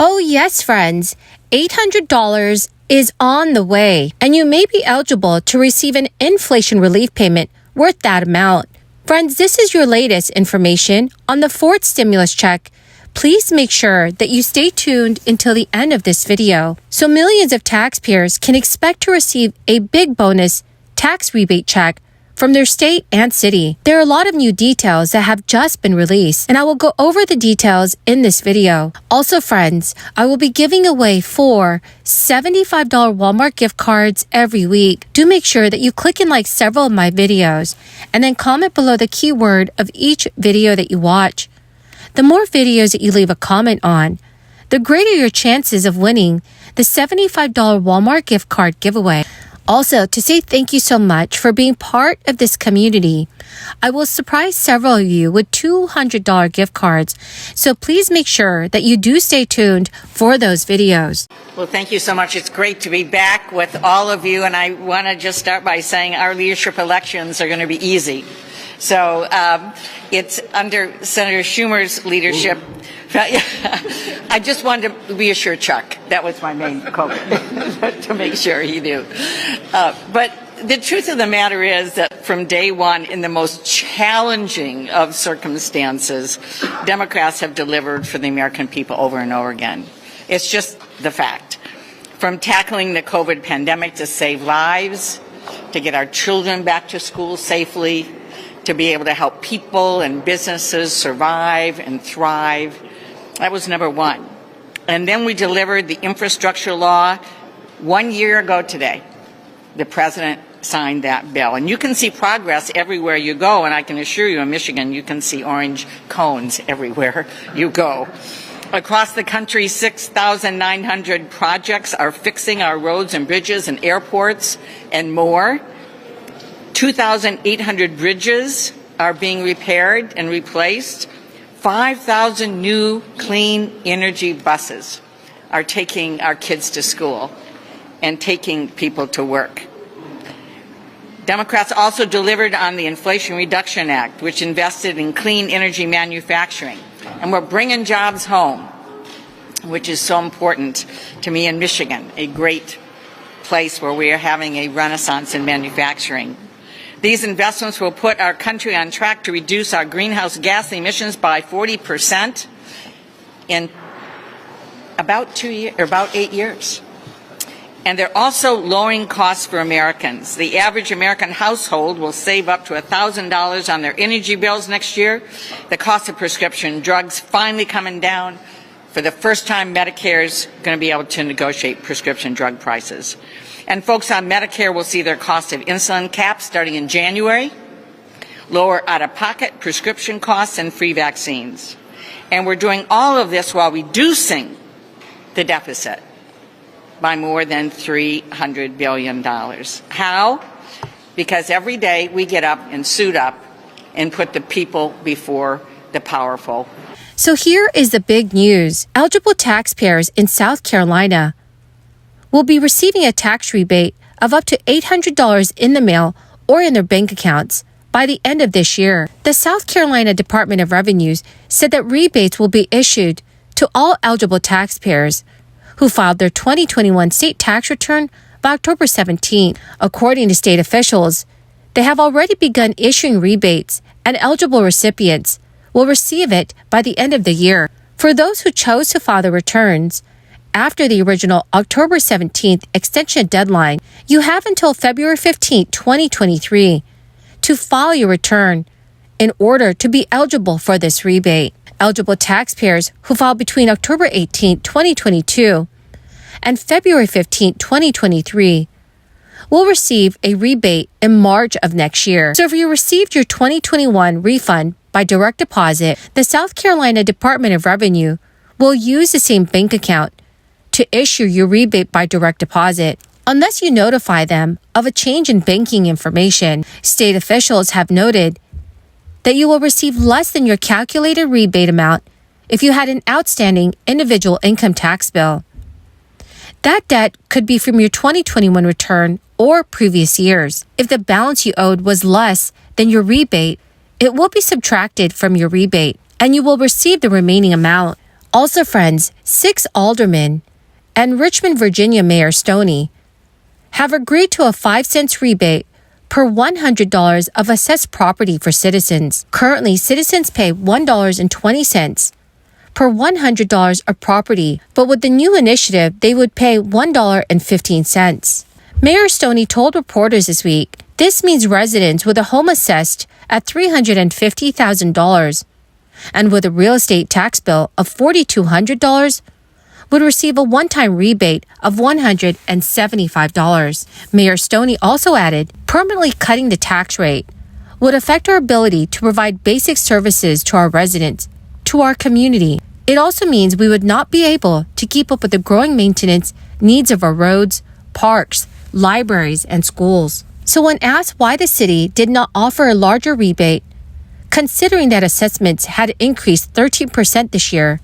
Oh yes, friends, $800 is on the way, and you may be eligible to receive an inflation relief payment worth that amount. Friends, this is your latest information on the fourth stimulus check. Please make sure that you stay tuned until the end of this video so millions of taxpayers can expect to receive a big bonus tax rebate check from their state and city. There are a lot of new details that have just been released, and I will go over the details in this video. Also, friends, I will be giving away 4 $75 Walmart gift cards every week. Do make sure that you click and like several of my videos, and then comment below the keyword of each video that you watch. The more videos that you leave a comment on, the greater your chances of winning the $75 Walmart gift card giveaway. Also, to say thank you so much for being part of this community, I will surprise several of you with $200 gift cards, so please make sure that you do stay tuned for those videos. Well, thank you so much. It's great to be back with all of you, and I want to just start by saying our leadership elections are going to be easy. So it's under Senator Schumer's leadership. I just wanted to reassure Chuck. That was my main quote, to make sure he knew. But the truth of the matter is that from day one, in the most challenging of circumstances, Democrats have delivered for the American people over and over again. It's just the fact. From tackling the COVID pandemic to save lives, to get our children back to school safely, to be able to help people and businesses survive and thrive. That was number one. And then we delivered the infrastructure law 1 year ago today. The president signed that bill. And you can see progress everywhere you go. And I can assure you in Michigan, you can see orange cones everywhere you go. Across the country, 6,900 projects are fixing our roads and bridges and airports and more. 2,800 bridges are being repaired and replaced. 5,000 new clean energy buses are taking our kids to school and taking people to work. Democrats also delivered on the Inflation Reduction Act, which invested in clean energy manufacturing. And we're bringing jobs home, which is so important to me in Michigan, a great place where we are having a renaissance in manufacturing. These investments will put our country on track to reduce our greenhouse gas emissions by 40% in about 8 years. And they're also lowering costs for Americans. The average American household will save up to $1,000 on their energy bills next year. The cost of prescription drugs finally coming down. For the first time, Medicare is going to be able to negotiate prescription drug prices. And folks on Medicare will see their cost of insulin capped starting in January, lower out-of-pocket prescription costs, and free vaccines. And we're doing all of this while reducing the deficit by more than $300 billion. How? Because every day we get up and suit up and put the people before the powerful. So here is the big news. Eligible taxpayers in South Carolina will be receiving a tax rebate of up to $800 in the mail or in their bank accounts by the end of this year. The South Carolina Department of Revenues said that rebates will be issued to all eligible taxpayers who filed their 2021 state tax return by October 17. According to state officials, they have already begun issuing rebates, and eligible recipients will receive it by the end of the year. For those who chose to file their returns after the original October 17th extension deadline, you have until February 15, 2023 to file your return in order to be eligible for this rebate. Eligible taxpayers who filed between October 18, 2022 and February 15, 2023 will receive a rebate in March of next year. So if you received your 2021 refund by direct deposit, the South Carolina Department of Revenue will use the same bank account to issue your rebate by direct deposit. Unless you notify them of a change in banking information, state officials have noted that you will receive less than your calculated rebate amount if you had an outstanding individual income tax bill. That debt could be from your 2021 return or previous years. If the balance you owed was less than your rebate, it will be subtracted from your rebate, and you will receive the remaining amount. Also, friends, 6 aldermen and Richmond, Virginia Mayor Stoney have agreed to a 5-cent rebate per $100 of assessed property for citizens. Currently, citizens pay $1.20 per $100 of property, but with the new initiative, they would pay $1.15. Mayor Stoney told reporters this week, this means residents with a home assessed at $350,000 and with a real estate tax bill of $4,200 would receive a one-time rebate of $175. Mayor Stoney also added, permanently cutting the tax rate would affect our ability to provide basic services to our residents, to our community. It also means we would not be able to keep up with the growing maintenance needs of our roads, parks, libraries, and schools. So when asked why the city did not offer a larger rebate, considering that assessments had increased 13% this year,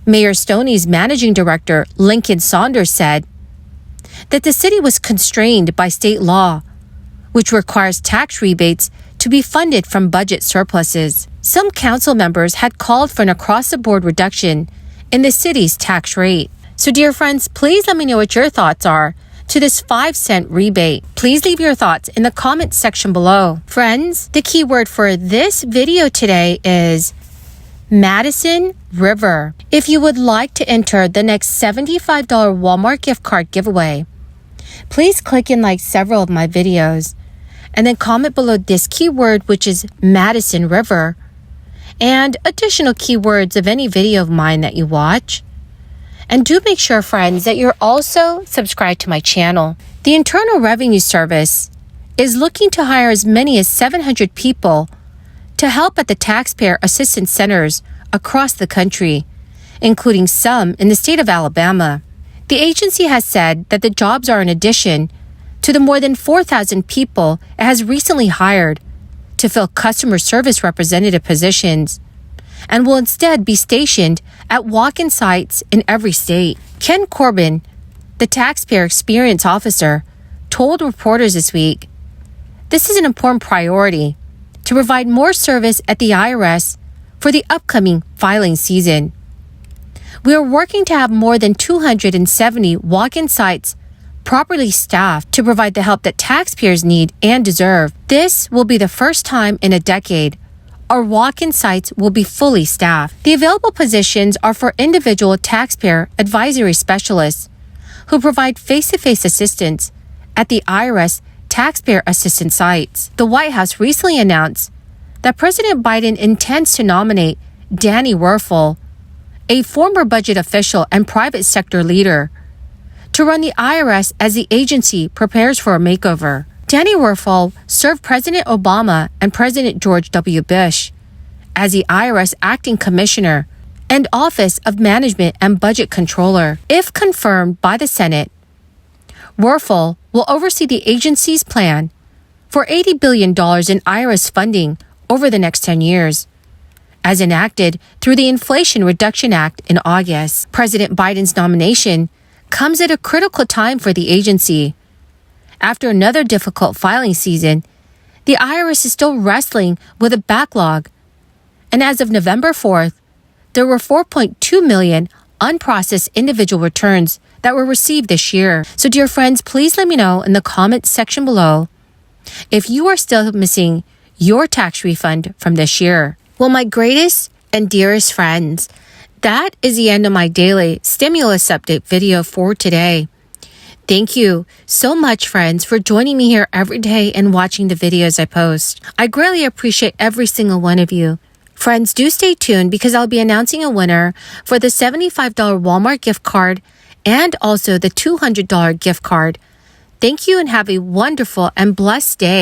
Mayor Stoney's managing director, Lincoln Saunders, said that the city was constrained by state law, which requires tax rebates to be funded from budget surpluses. Some council members had called for an across-the-board reduction in the city's tax rate. So, dear friends, please let me know what your thoughts are to this 5-cent rebate. Please leave your thoughts in the comments section below. Friends, the key word for this video today is Madison River. If you would like to enter the next $75 Walmart gift card giveaway, please click and like several of my videos and then comment below this keyword, which is Madison River, and additional keywords of any video of mine that you watch. And do make sure, friends, that you're also subscribed to my channel. The Internal Revenue Service is looking to hire as many as 700 people to help at the taxpayer assistance centers across the country, including some in the state of Alabama. The agency has said that the jobs are in addition to the more than 4,000 people it has recently hired to fill customer service representative positions, and will instead be stationed at walk-in sites in every state. Ken Corbin, the taxpayer experience officer, told reporters this week, this is an important priority to provide more service at the IRS for the upcoming filing season. We are working to have more than 270 walk-in sites properly staffed to provide the help that taxpayers need and deserve. This will be the first time in a decade our walk-in sites will be fully staffed. The available positions are for individual taxpayer advisory specialists who provide face-to-face assistance at the IRS taxpayer assistance sites. The White House recently announced that President Biden intends to nominate Danny Werfel, a former budget official and private sector leader, to run the IRS as the agency prepares for a makeover. Danny Werfel served President Obama and President George W. Bush as the IRS acting commissioner and Office of Management and Budget Controller. If confirmed by the Senate, Werfel will oversee the agency's plan for $80 billion in IRS funding over the next 10 years, as enacted through the Inflation Reduction Act in August. President Biden's nomination comes at a critical time for the agency. After another difficult filing season, the IRS is still wrestling with a backlog, and as of November 4th, there were 4.2 million unprocessed individual returns that were received this year. So, dear friends, please let me know in the comments section below if you are still missing your tax refund from this year. Well, my greatest and dearest friends, that is the end of my daily stimulus update video for today. Thank you so much, friends, for joining me here every day and watching the videos I post. I greatly appreciate every single one of you. Friends, do stay tuned because I'll be announcing a winner for the $75 Walmart gift card and also the $200 gift card. Thank you and have a wonderful and blessed day.